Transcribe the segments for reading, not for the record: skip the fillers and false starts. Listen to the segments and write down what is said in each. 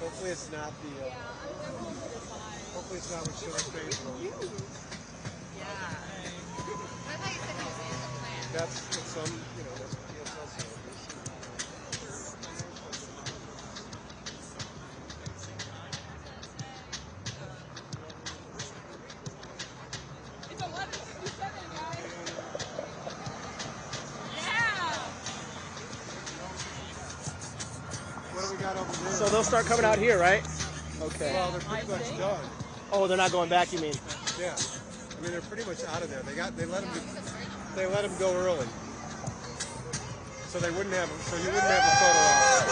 Hopefully it's not the. Hopefully it's not what Shiller's face was. Yeah. I thought you said he was in the plant. That's what some, that's what TSL said. It's 11:57, guys. Yeah. What do we got over there? So they'll start coming out here, right? Okay. Well, they're pretty much done. Oh, they're not going back, you mean? Yeah. I mean, they're pretty much out of there. They let them go early. So you wouldn't have a photo op.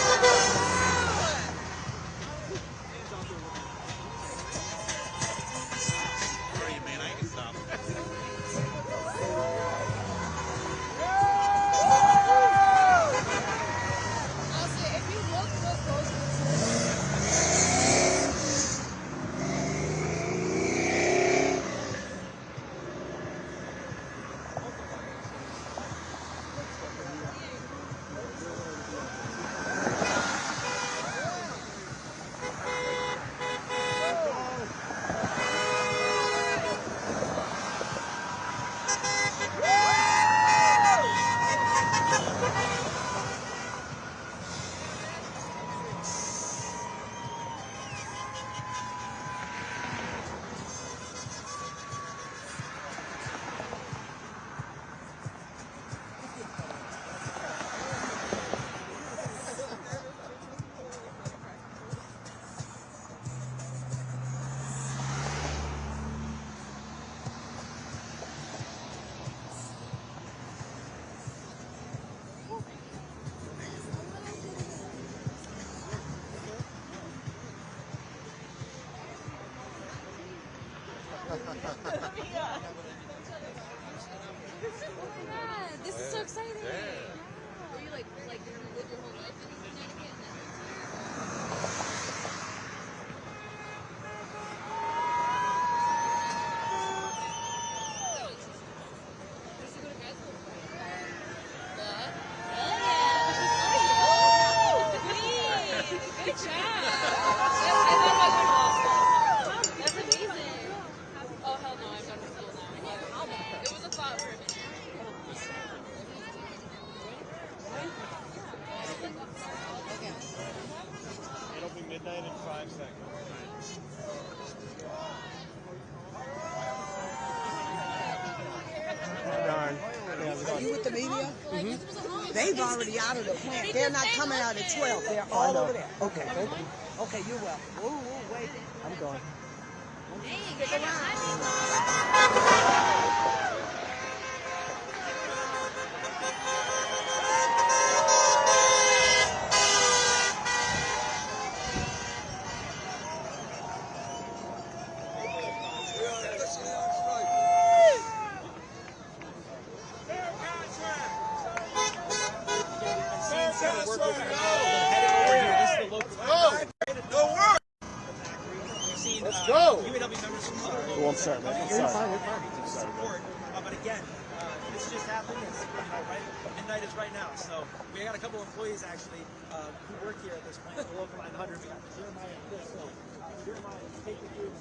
This is so exciting. Were you like you lived your whole life in Connecticut? Good job. I thought about going to law school. That's amazing. Oh, hell no, I'm done with school now. It was a thought for a minute. It'll be midnight in 5 seconds. Darn. Are you with the media? They've already out of the plant. They're not coming out at 12. They're all over there. Okay, thank you. Okay, you're well. Whoa, wait. I'm going. Stick around. Let's go. UAW members from It won't start, man. support. But again, this just happened. It's, right, midnight is right now. So we got a couple of employees actually who work here at this plant, the local 900. We got Jeremiah and Chris. So Jeremiah, take the view.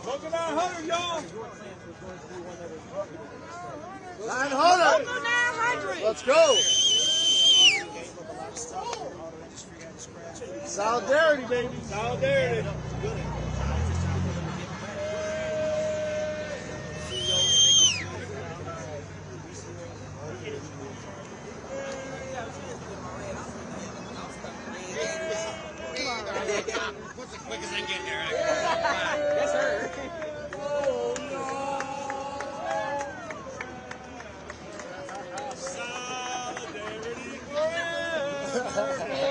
Local 900, y'all. Your plant was going to be one that was marketed in this state. 900. Let's go. Solidarity, baby. Solidarity. What's the quickest I get there? Yes, sir. Solidarity forever.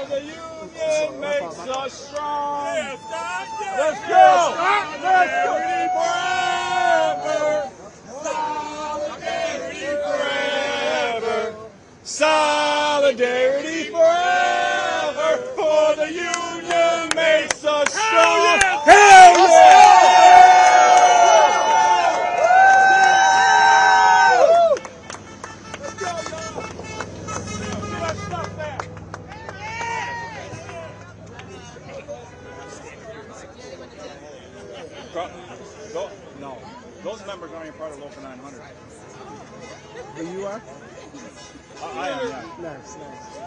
The union makes us strong. Let's go. Solidarity forever. Solidarity forever. Solidarity forever. For the union makes us strong. Hell yeah! Let's go, y'all. Let's stop that. No, those members aren't even part of Local 900. But you are? I am, yeah. Nice, nice.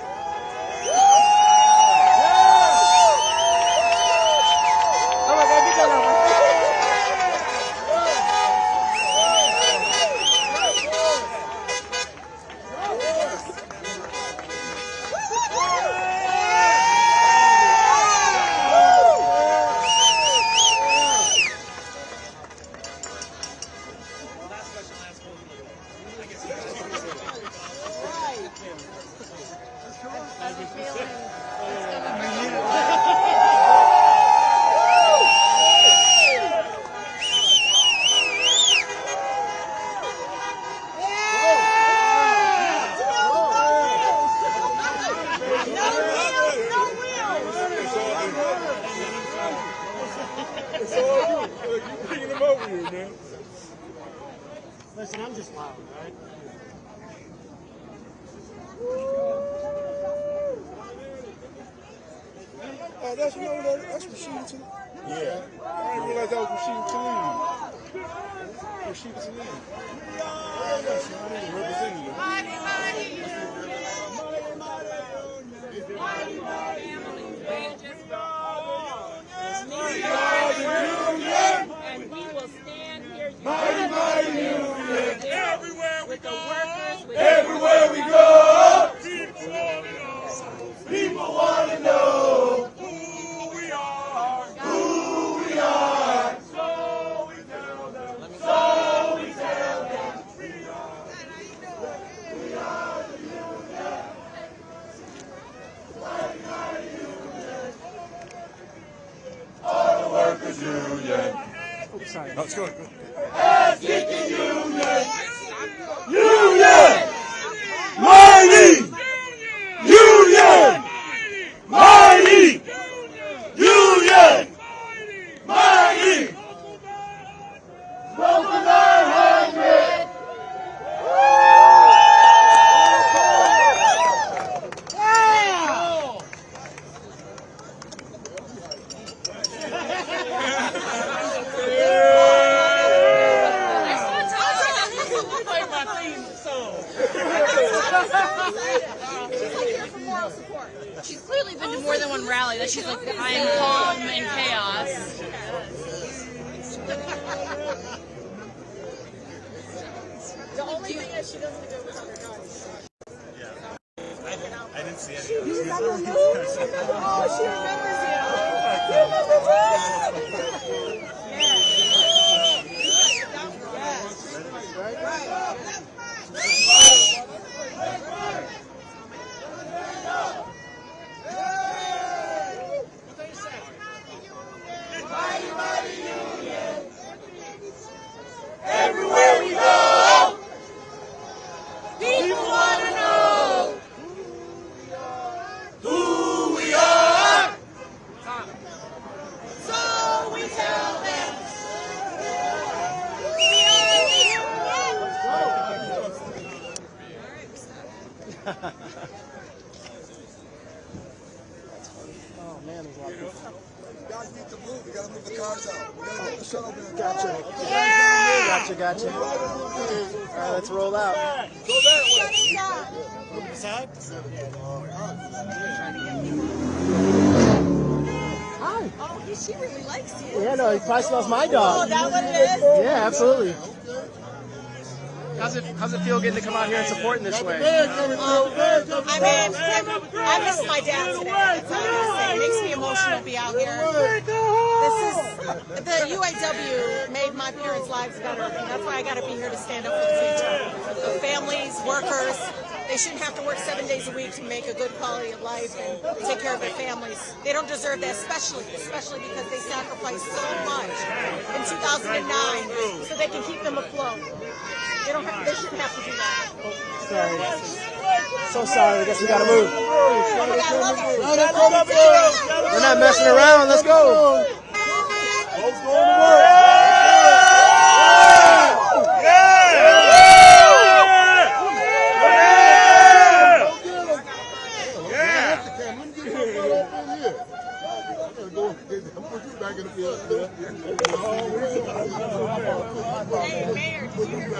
Oh my God, get that over. Bringing them over here, man. Listen, I'm just loud, right? Oh, that's Rashida Tlaib. Yeah. I didn't realize that was Rashida Tlaib. Rashida Tlaib. That's representing you. And we will stand here Mighty, mighty union. with the workers, with Everywhere we go, people want to know who we are, who we are. So we tell them, we are the union. Mighty, mighty union. All the workers union. Oops, sorry. Let's go. She's like here for moral support. She's clearly been to more than one rally. That she's like, I am calm in chaos. The only thing that she doesn't do is her guns. I didn't see any. You remember me? Oh, she remembers you. You remember me? Everywhere we go, people want to know who we are. So we tell them we Oh man, there's a lot of people. You guys need to move. We gotta move the cars out. We gotta get the shuttle down. Gotcha. Gotcha. All right, let's roll out. Go that way. Move aside. Hi. Oh, she really likes you. Yeah, no, he probably smells my dog. Oh, that what it is? Yeah, absolutely. How's it feel getting to come out here and support in this way? I mean, I miss my dad today. That's all I'm gonna say. It makes me emotional to be out here. The UAW made my parents' lives better, and that's why I got to be here to stand up for the future. The families, workers, they shouldn't have to work 7 days a week to make a good quality of life and take care of their families. They don't deserve that, especially because they sacrificed so much in 2009 so they can keep them afloat. They shouldn't have to do that. Sorry. So sorry. I guess we gotta move. Oh my God, I love it. We're not messing around. Let's go. Let's go to work. Hey, Mayor, did you hear me?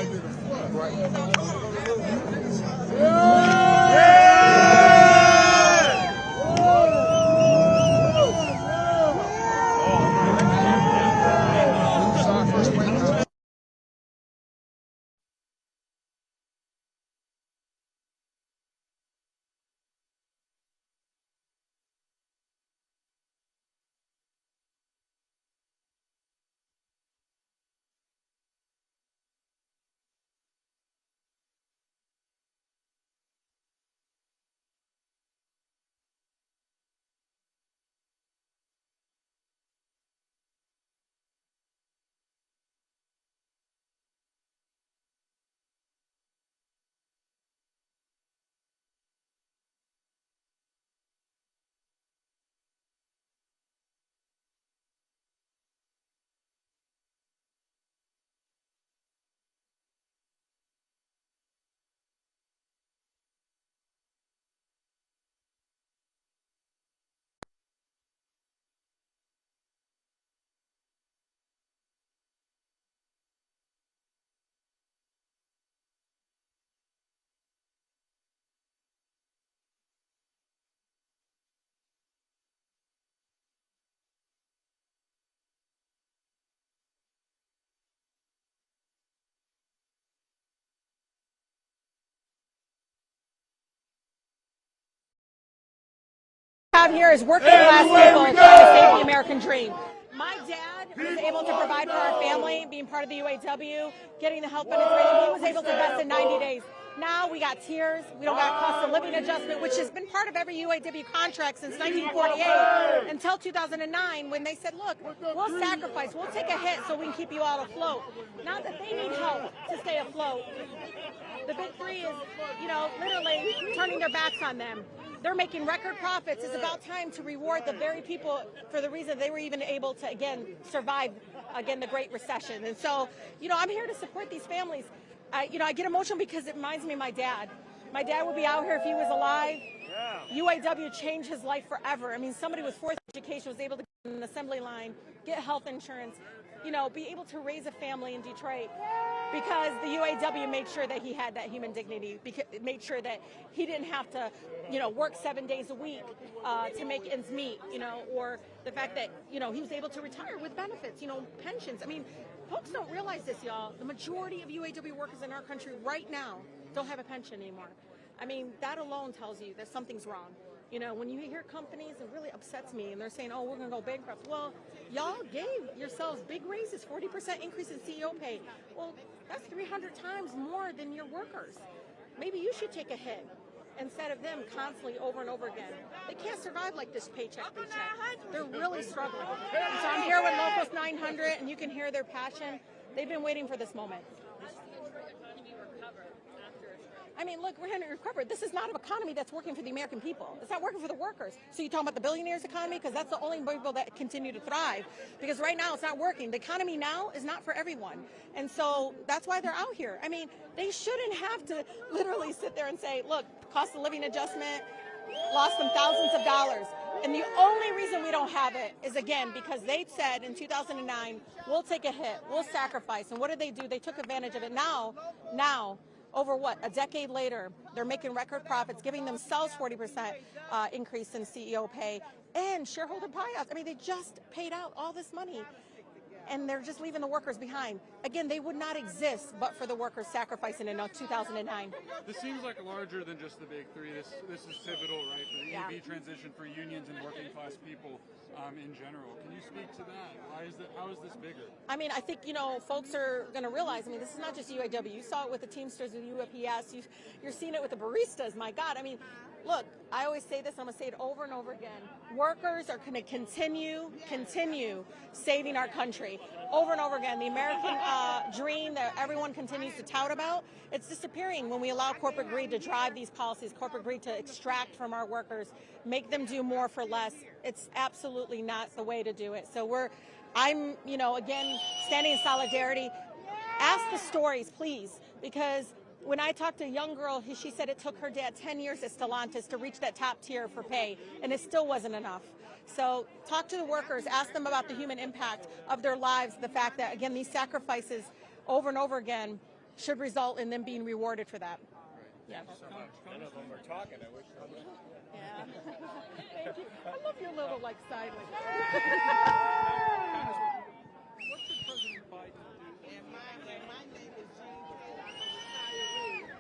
Out here is working class people trying to save the American dream. My dad was able to provide for our family, being part of the UAW, getting the health benefits. He was able to invest in 90 days. Now we got tiers. We don't got cost of living adjustment, which has been part of every UAW contract since 1948 until 2009, when they said, look, we'll sacrifice, we'll take a hit so we can keep you all afloat. Now that they need help to stay afloat, the big three is, literally turning their backs on them. They're making record profits. It's about time to reward the very people for the reason they were even able to, again, survive, the Great Recession. And so, I'm here to support these families. I get emotional because it reminds me of my dad. My dad would be out here if he was alive. UAW changed his life forever. I mean, somebody with fourth education was able to get an assembly line, get health insurance, be able to raise a family in Detroit because the UAW made sure that he had that human dignity, made sure that he didn't have to, work 7 days a week to make ends meet, or the fact that, he was able to retire with benefits, pensions. I mean, folks don't realize this, y'all. The majority of UAW workers in our country right now don't have a pension anymore. I mean, that alone tells you that something's wrong. When you hear companies, it really upsets me, and they're saying, oh, we're going to go bankrupt. Well, y'all gave yourselves big raises, 40% increase in CEO pay. Well, that's 300 times more than your workers. Maybe you should take a hit instead of them constantly over and over again. They can't survive like this paycheck. They're really struggling. And so I'm here with Locals 900, and you can hear their passion. They've been waiting for this moment. I mean, look, we're going to recover. This is not an economy that's working for the American people. It's not working for the workers. So you talking about the billionaires' economy? Because that's the only people that continue to thrive. Because right now it's not working. The economy now is not for everyone. And so that's why they're out here. I mean, they shouldn't have to literally sit there and say, look, cost of living adjustment lost them thousands of dollars. And the only reason we don't have it is, again, because they said in 2009, we'll take a hit, we'll sacrifice. And what did they do? They took advantage of it. Now, over a decade later, they're making record profits, giving themselves 40% increase in CEO pay and shareholder buyouts. I mean, they just paid out all this money, and they're just leaving the workers behind. Again, they would not exist but for the workers sacrificing in 2009. This seems like larger than just the big three. This is pivotal, right, for the EV transition for unions and working class people in general. Can you speak to that? How is this bigger? I mean, I think, folks are going to realize, I mean, this is not just UAW. You saw it with the Teamsters, with UPS. You're seeing it with the baristas. My God. I mean, look, I always say this, and I'm going to say it over and over again. Workers are going to continue saving our country. Over and over again. The American dream that everyone continues to tout about, it's disappearing when we allow corporate greed to drive these policies, corporate greed to extract from our workers, make them do more for less. It's absolutely not the way to do it. So I'm, again, standing in solidarity. Ask the stories, please, because when I talked to a young girl, she said it took her dad 10 years at Stellantis to reach that top tier for pay, and it still wasn't enough. So talk to the workers, ask them about the human impact of their lives, the fact that, again, these sacrifices over and over again should result in them being rewarded for that. Yeah. None of them are talking. I wish. Yeah. Thank you. I love your little, sideways. What should President Biden do? And my name is Jean.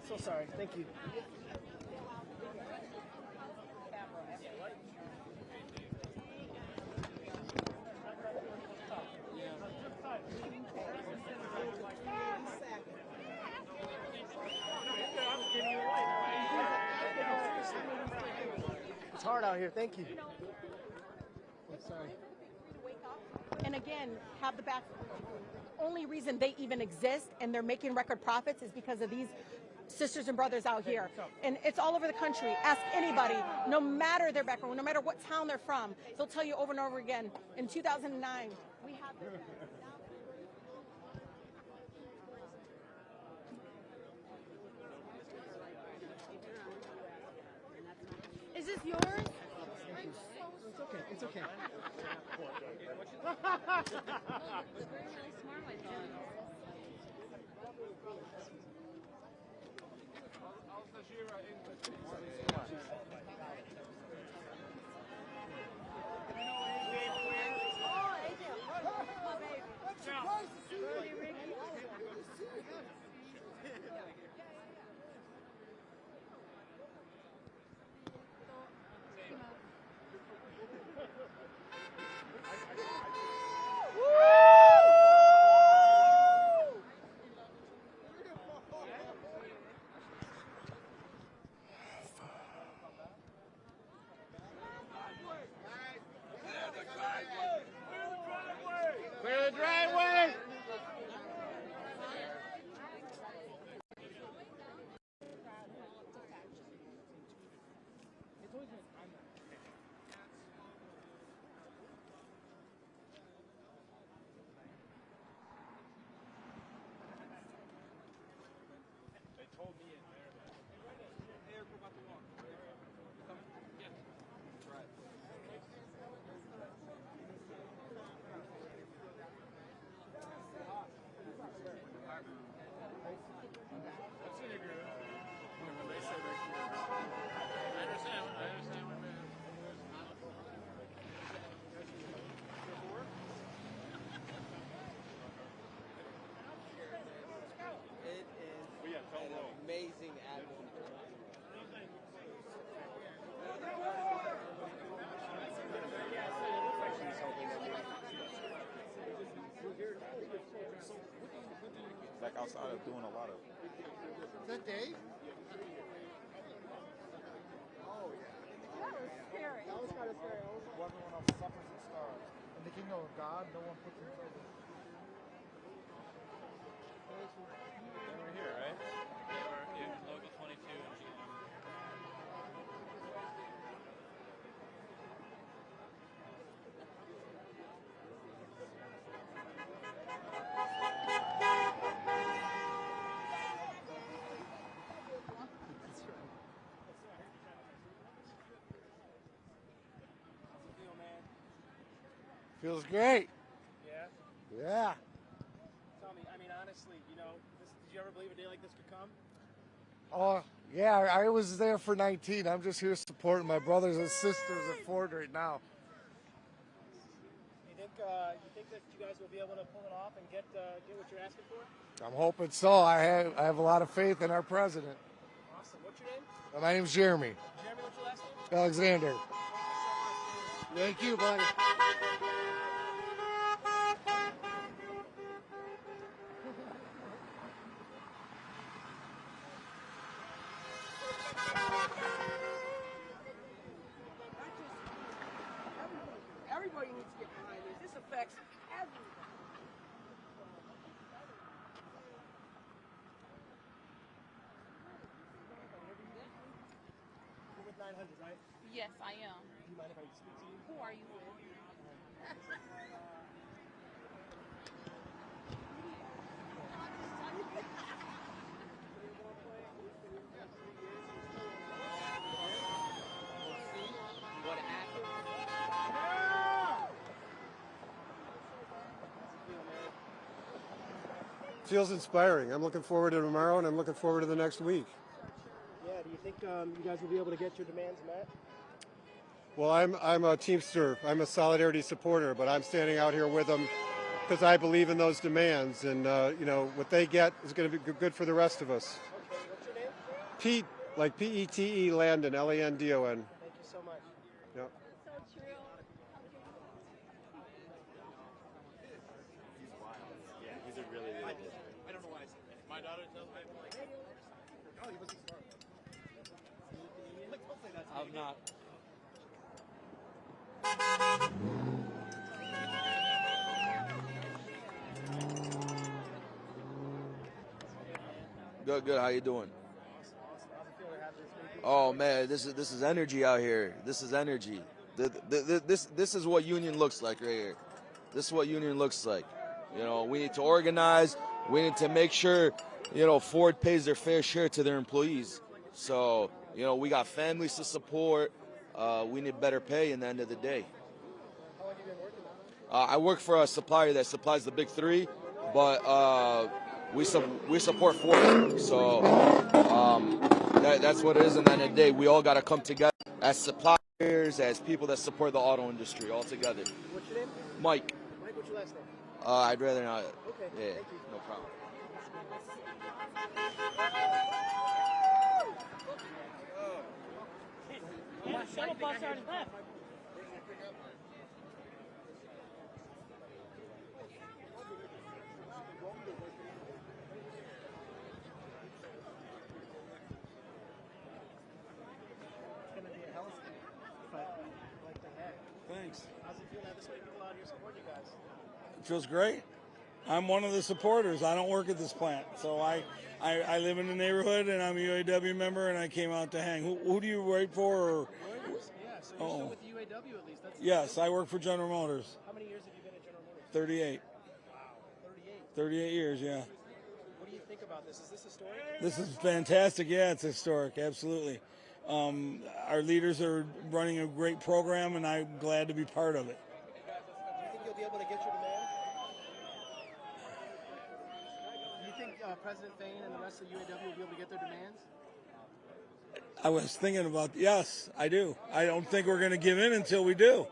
So sorry. Thank you. It's hard out here. Thank you. Sorry. And again, have the back. The only reason they even exist and they're making record profits is because of these sisters and brothers out here. And it's all over the country. Ask anybody, no matter their background, no matter what town they're from, they'll tell you over and over again. In 2009, we have. Is this yours? It's okay. It's okay. outside of doing a lot of. Is that Dave? Oh, yeah. That was scary. That was kind of scary. I was wondering when I was suffering some stars. In the kingdom of God, no one puts himself in. We're here, right? Yeah, we're in local 22 in GM. Feels great. Yeah? Yeah. Tell me, I mean, honestly, you know, did you ever believe a day like this could come? Oh, yeah, I was there for 19. I'm just here supporting my brothers and sisters at Ford right now. You think that you guys will be able to pull it off and get what you're asking for? I'm hoping so. I have a lot of faith in our president. Awesome. What's your name? My name's Jeremy. Jeremy, what's your last name? Alexander. Thank you, buddy. Everybody needs to get behind this. This affects everyone. You're with 900, right? Yes, I am. Do you mind if I speak to you? Who are you with? Feels inspiring. I'm looking forward to tomorrow, and I'm looking forward to the next week. Yeah, do you think you guys will be able to get your demands met? Well, I'm a Teamster. I'm a Solidarity supporter, but I'm standing out here with them because I believe in those demands, and you know what they get is going to be good for the rest of us. Okay, what's your name? Pete, like P-E-T-E, Landon, L-A-N-D-O-N. Thank you so much. Yeah. So true. Yeah, he's a really, really good. I don't know why I said that. My daughter tells me, like, Oh, he was a star. Don't say that to me. I'm not. Good, good. How you doing? Oh man, this is energy out here. This is energy. This is what union looks like right here. This is what union looks like. You know, we need to organize. We need to make sure, you know, Ford pays their fair share to their employees. So, you know, we got families to support. We need better pay in the end of the day. How long have you been working I work for a supplier that supplies the big three, but we support Ford. So that's what it is. And at the end of the day, we all got to come together as suppliers, as people that support the auto industry all together. What's your name? Mike. Mike, what's your last name? I'd rather not. Okay, Yeah, thank you. no problem. Yeah, shuttle bus already left. It's going to be a hell of a fight, like the heck. Thanks. How's it feel to have this many people out here supporting you guys? It feels great. I'm one of the supporters. I don't work at this plant, so I live in the neighborhood, and I'm a UAW member, and I came out to hang. Who do you work for? Or? Reuters. Yeah, so you're still with the UAW at least. That's Yes, I work for General Motors. How many years have you been at General Motors? 38. Wow, 38. 38 years, yeah. What do you think about this? Is this historic? This is fantastic. Yeah, it's historic. Absolutely. Our leaders are running a great program, and I'm glad to be part of it. Do you think you'll be able to get your demand? Do you think President Fain and the rest of the UAW will be able to get their demands? I was thinking about, yes, I do. I don't think we're going to give in until we do.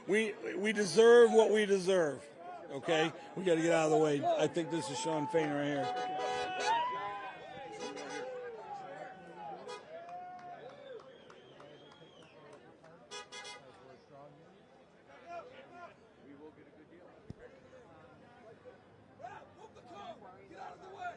We deserve what we deserve, okay? We got to get out of the way. I think this is Sean Fain right here. Get out of the way.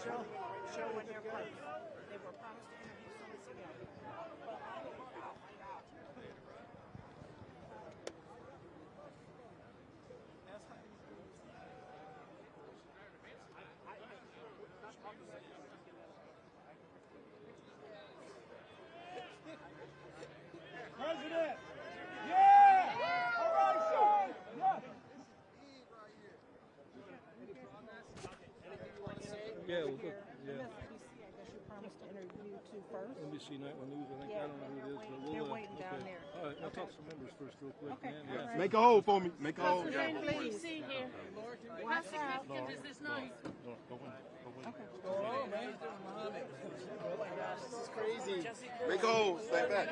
show in their place. They were promised to interview some months ago. President! Yeah! All right, Sean! Yeah! Yeah, well, good. Yeah. MSNBC, I guess you promised to interview two first. NBC Nightly News, I think. Yeah, I don't know who it is, but they're we'll. waiting down Okay. there. All right, I'll talk to some members first, real quick. Okay. Man. Yeah. Right. Make a hole for me. Make a hole. Please. here. How significant is this night? Okay. Oh, man. Oh my gosh, this is crazy. Make a hole. Stay back.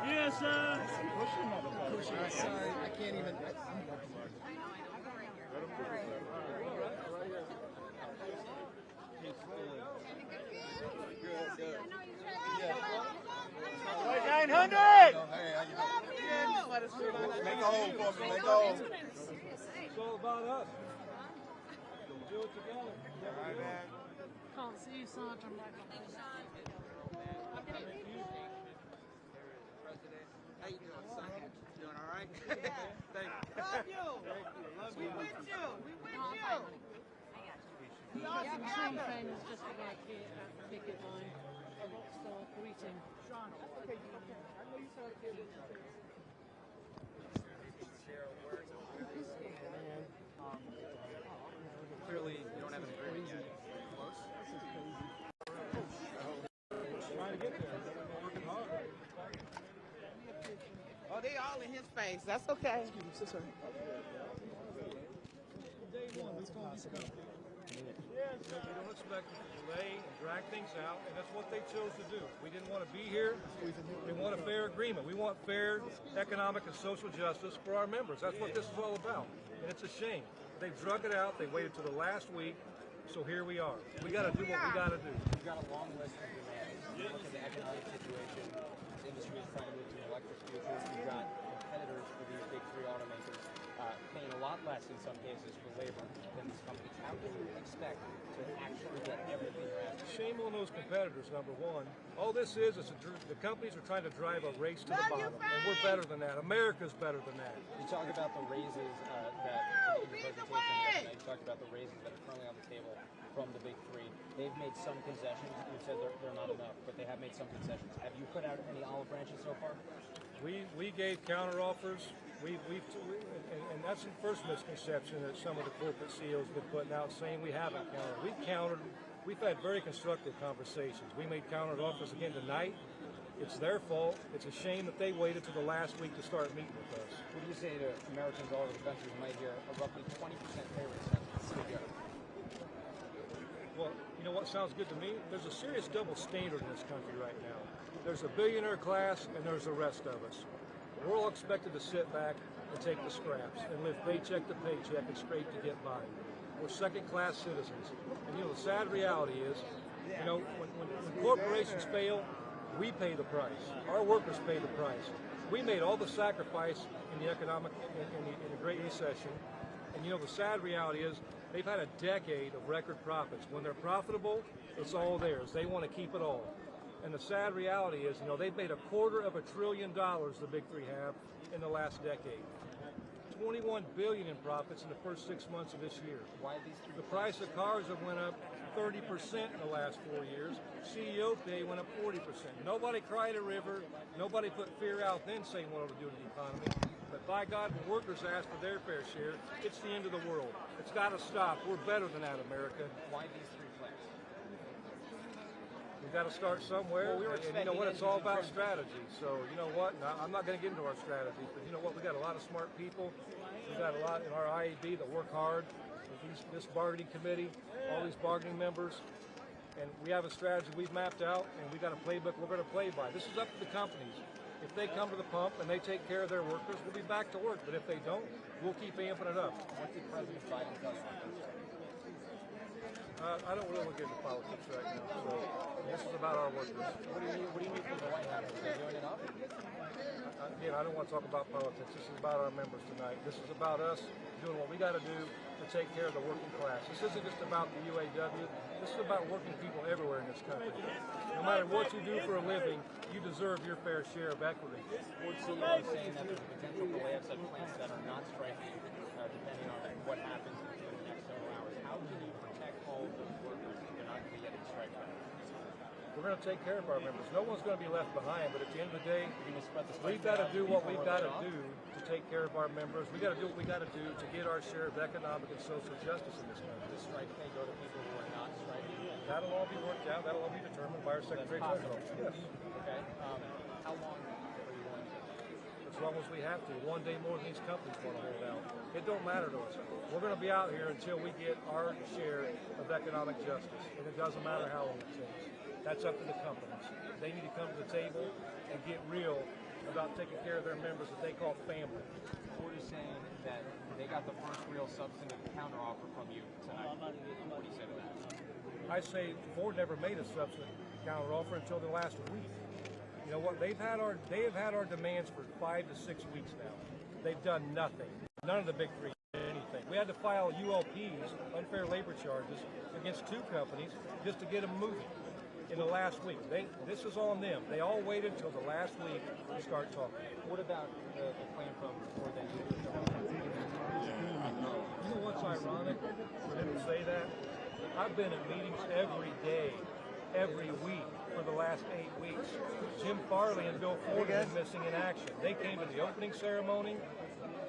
Yes, sir. Sorry, I can't even. Like 900! Make a hole for me. Make a hole. It's all about us. Do it together. All right, man. Can't see you, Sergeant. How you doing, son? Doing all right? Thank you. Love you. We with you. We with you. The Argentine fan is just like here at the picket line. A rock star greeting. Clearly, you don't have an agreement yet. Close? Trying to get there. We're working hard. Oh, they all in his face. That's okay. Yes, we don't expect them to delay and drag things out, and that's what they chose to do. We didn't want to be here. We want a fair agreement. We want fair economic and social justice for our members. That's what this is all about, and it's a shame. They drug it out. They waited to the last week, so here we are. We got to do what we got to do. We've got a long list of demands. You look at the economic situation, the industry is trying to move to an electric future. You've got competitors for these big three automakers paying a lot less in some cases for labor than these companies. How can you expect to actually get everything you're asking? Shame on those competitors, number one. All this is the companies are trying to drive a race to the bottom, and we're better than that. America's better than that. You talk about the raises that in your presentation yesterday, you talked about the raises that are currently on the table from the big three. They've made some concessions. You said they're not enough, but they have made some concessions. Have you put out any olive branches so far? We gave counteroffers. And that's the first misconception that some of the corporate CEOs have been putting out, saying we haven't countered. We've countered. We've had very constructive conversations. We made counteroffers again tonight. It's their fault. It's a shame that they waited to the last week to start meeting with us. What do you say to Americans all over the country who might hear a roughly 20% pay raise? Well, you know what sounds good to me? There's a serious double standard in this country right now. There's a billionaire class and there's the rest of us. We're all expected to sit back and take the scraps and live paycheck to paycheck and scrape to get by. We're second-class citizens. And you know, the sad reality is, you know, when corporations fail, we pay the price. Our workers pay the price. We made all the sacrifice in the economic, in the Great Recession. And you know, the sad reality is, they've had a decade of record profits. When they're profitable, it's all theirs. They want to keep it all. And the sad reality is, you know, they've made $250 billion, the big three have, in the last decade. $21 billion in profits in the first 6 months of this year. Why these three? The price of cars have went up 30% in the last 4 years. CEO pay went up 40%. Nobody cried a river. Nobody put fear out then saying what it would do to the economy. But by God, when workers ask for their fair share, it's the end of the world. It's got to stop. We're better than that, America. Why these three players? We've got to start somewhere, and you know what, it's all about strategy. So, you know what, now, I'm not going to get into our strategy, but you know what, we got a lot of smart people. We've got a lot in our IAB that work hard with this bargaining committee, all these bargaining members, and we have a strategy we've mapped out, and we've got a playbook we're going to play by. This is up to the companies. If they come to the pump and they take care of their workers, we'll be back to work, but if they don't, we'll keep amping it up. What did President Biden tell you? I don't really want to get into politics right now. So this is about our workers. What do you need from the White House? Are they doing enough? Again, I don't want to talk about politics. This is about our members tonight. This is about us doing what we got to do to take care of the working class. This isn't just about the UAW. This is about working people everywhere in this country. No matter what you do for a living, you deserve your fair share of equity. Ford CEO is saying that there's a potential for layoffs at plants that are not striking, depending on what happens in the next several hours. How can you protect all of those workers if they're not going to be getting strike back? We're going to take care of our members. No one's going to be left behind, but at the end of the day, we've got to do what we've got to do to take care of our members. We've got to do what we've got to do to get our share of economic and social justice in this country. Does strike pay go to people who are not striking? That'll all be worked out. That'll all be determined by our Secretary General. Yes. Okay. How long are you going to? As long as we have to. One day more than these companies want to hold out. It don't matter to us. We're going to be out here until we get our share of economic justice. And it doesn't matter how long it takes. That's up to the companies. They need to come to the table and get real about taking care of their members that they call family. Ford is saying that they got the first real substantive counteroffer from you tonight. What do you say to that? I say Ford never made a substantive counteroffer until the last week. You know what? They have had our demands for 5 to 6 weeks now. They've done nothing. None of the big three did anything. We had to file ULPs, unfair labor charges, against 2 companies just to get them moving. In the last week. This is on them. They all waited until the last week to start talking. What about the claim from Ford that you know what's ironic for them to say that? I've been at meetings every day, every week for the last 8 weeks. Jim Farley and Bill Ford have been missing in action. They came to the opening ceremony,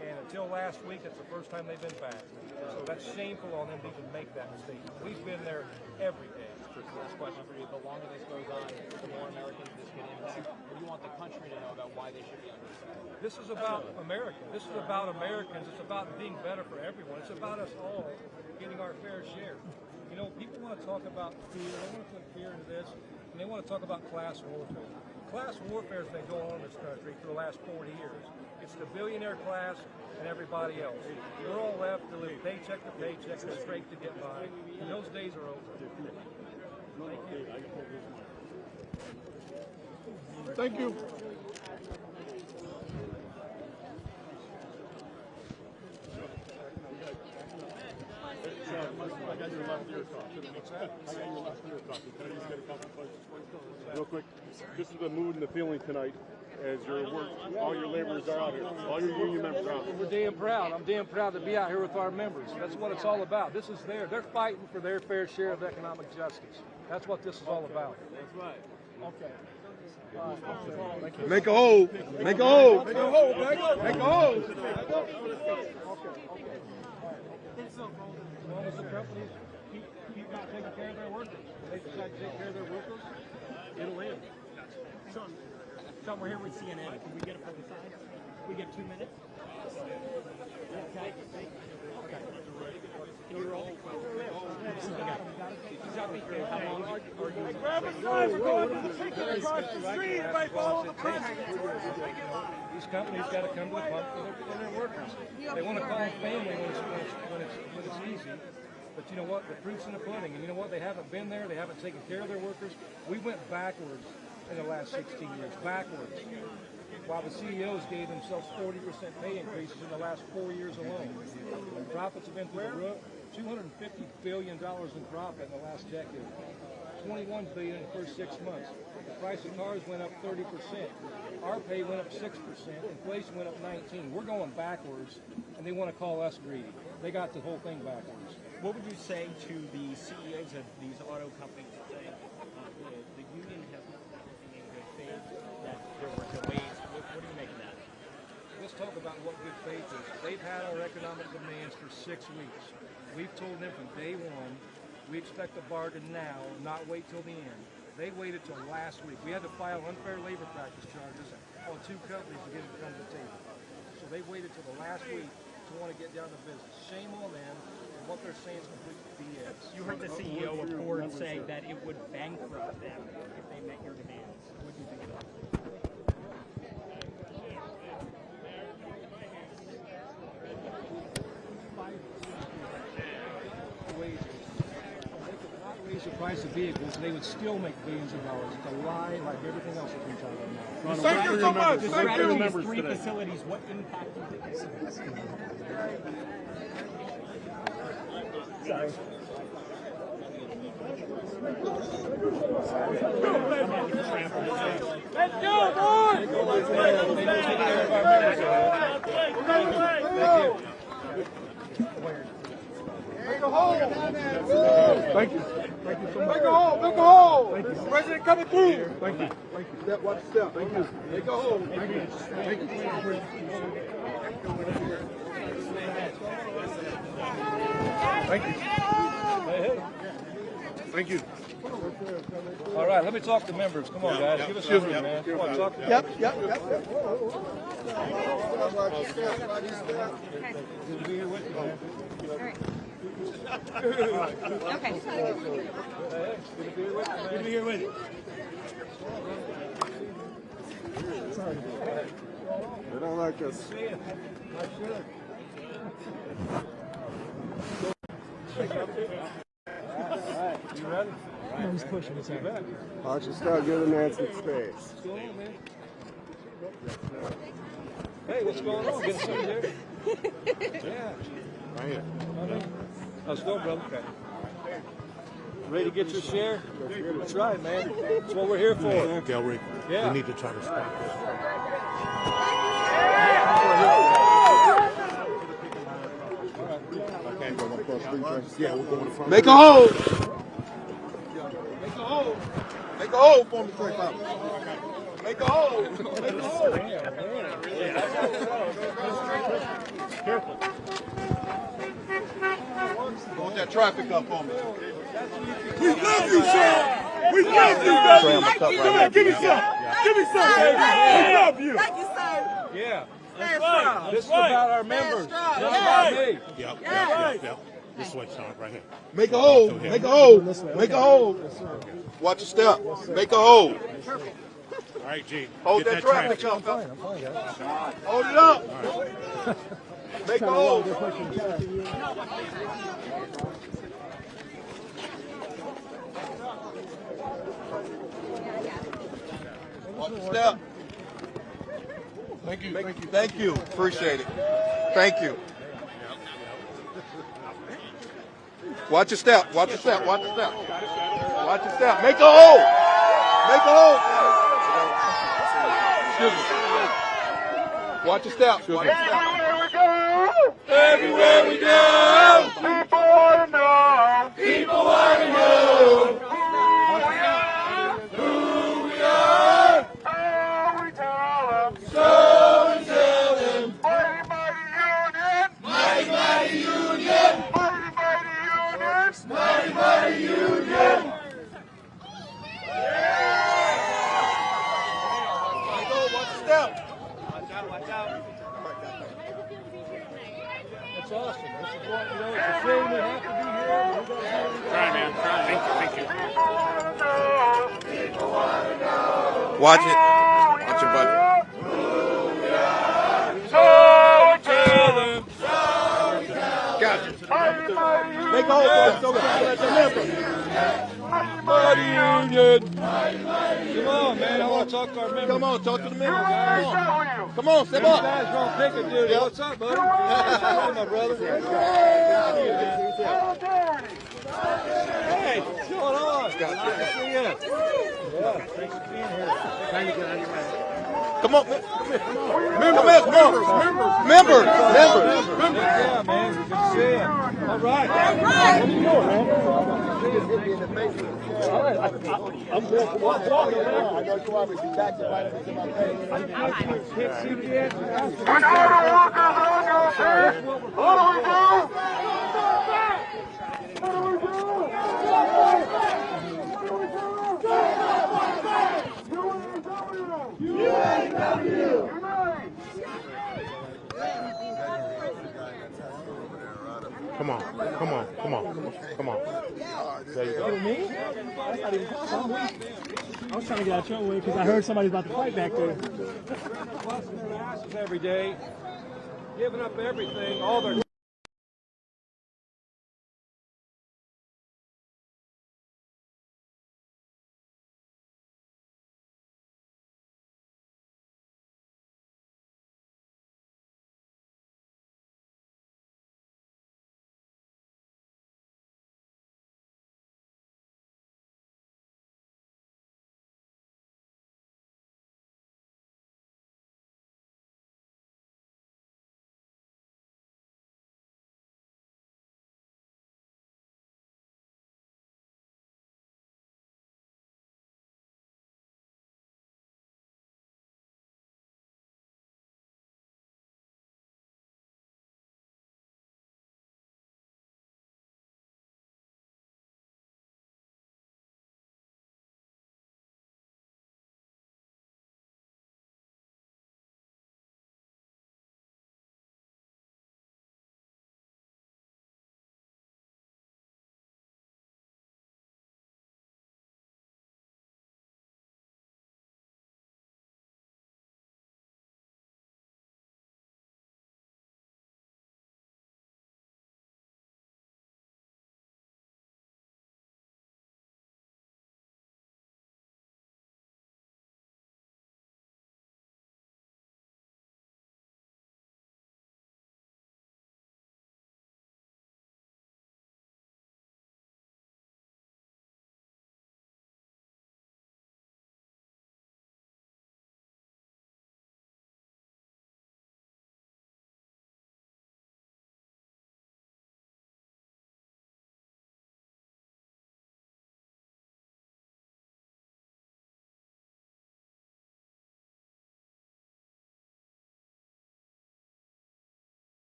and until last week, it's the first time they've been back. So that's shameful on them to even make that mistake. We've been there every day. Last question for you. The longer this goes on, the more Americans this can impact. What do you want the country to know about why they should be understanding? This is about America. This is about Americans. It's about being better for everyone. It's about us all getting our fair share. You know, people want to talk about fear. They want to put fear into this, and they want to talk about class warfare. Class warfare has been going on in this country for the last 40 years. It's the billionaire class and everybody else. We're all left to live paycheck to paycheck and straight to get by. And those days are over. Thank you. I got your left ear talk. I got your left ear talk. Can I just get a couple questions for you? Real quick. This is the mood and the feeling tonight as your work, all your laborers are out here. All your union members are out here. We're damn proud. I'm damn proud to be out here with our members. That's what it's all about. This is they're fighting for their fair share of economic justice. That's what this is all about. That's right. Okay. Make a hole. Make a hole. Make a hole. Make a hole. As long as the companies keep not taking care of their workers, they decide to take care of their workers, it'll end. Sean, we're here with CNN. Can we get a 45? We get 2 minutes? Okay. You're all. How long are you? Grab a sign. We're going to the ticket across the street. Everybody follow the president. These companies got to come to the pump for their workers. They want to call them family when it's easy. But you know what? The proof's in the pudding. And you know what? They haven't been there. They haven't taken care of their workers. We went backwards in the last 16 years. Backwards. While the CEOs gave themselves 40% pay increases in the last 4 years alone. Profits have been through the roof. $250 billion in profit in the last decade. $21 billion in the first 6 months. The price of cars went up 30%. Our pay went up 6%. Inflation went up 19%. We're going backwards, and they want to call us greedy. They got the whole thing backwards. What would you say to the CEOs of these auto companies that say the union has not done anything in good faith, that there were delays? What do you make of that? Let's talk about what good faith is. They've had our economic demands for 6 weeks. We've told them from day one, we expect a bargain now, not wait till the end. They waited till last week. We had to file unfair labor practice charges on 2 companies to get them to come to the table. So they waited till the last week to want to get down to business. Shame on them, and what they're saying is complete BS. You heard the CEO of Ford say that it would bankrupt them if they met your demands. What do you think of that? Wages increase the price of vehicles, they would still make billions of dollars. It's a lie like everything else that comes out right now. Thank you so much. The Thank you. strategy is 3 facilities. What impact do you think this has? Sorry. Let's go, boys! Make a hole! Thank you. Thank you so much. Make a hole! Make a hole! Thank you. President coming through! Thank you. Thank you. Step, watch step. Thank you. Make a hole. Thank you. Thank you. Thank you. Hey. Thank you. All right, let me talk to members. Come on, guys. Give us a room, man. Come on, talk to Yep. Good to be here with you, man. Okay. Good to be here with you. Sorry. They don't like us. Not sure. You ready? He's pushing his head back. Watch your start giving that some space. What's going on, man? Hey, what's going on? Good to see you there. Yeah. Right here. How's it going, brother? Okay. Ready to get your share? That's right, man. That's what we're here for. Gallery, Yeah. we need to try to stop this. Yeah, we're going to front. Make a hole! Make a hole! Make a hole for me, Trey Pop. Make a hole! Make a hole! Careful. Hold that traffic up on me. We love you, Sean! We love you, baby! Come on, give me some! Give me some, baby! We love you! Thank you, sir. Yeah. That's right. This is about our members. This is about me. Yep. This way, Sean, right here. Make a hole! Make a hole! Make a hole! Watch your step. Make a hole. All right, G. Hold that traffic up. Hold it up. Make a hole. Watch your step. Thank you. Thank you. Thank you. Appreciate it. Thank you. Watch your step. Watch your step. Watch your step. Watch your step. Make a hole. Make a hole. Excuse me. Watch your step. Watch your step. Everywhere we go, people want to know. People want to know who we are. Oh, we tell them. So we tell them. Mighty, mighty union. Mighty, mighty union. Mighty, mighty union. Mighty, mighty union. Watch your step. Watch out. That's awesome. This is what, it's a shame we have to be here. Try, man. Try. Thank you. Watch it. Watch your buddy. Gotcha. Make a hole for us. So let the member. Mighty union. Come on, man. I want to talk to our members. Come on, talk to the members. Come on, step up. Guys, wrong picking duty. What's up, buddy? Hey, my brother. Hey, what's going on? Good to see you. Yeah, thanks for being here. Trying to get out of your way. Come on. Members. Members. Yeah, man. Good to see you. All right. What are you doing, man? All right. I'm walking around. I know you want me to be back to right into my face. I can't see the end. When all the workers on your feet, what do we do? UAW! Come on. There you go. Me? That's not even possible. I was trying to get out your way because I heard somebody's about to fight back there. Busting their asses every day, giving up everything, all their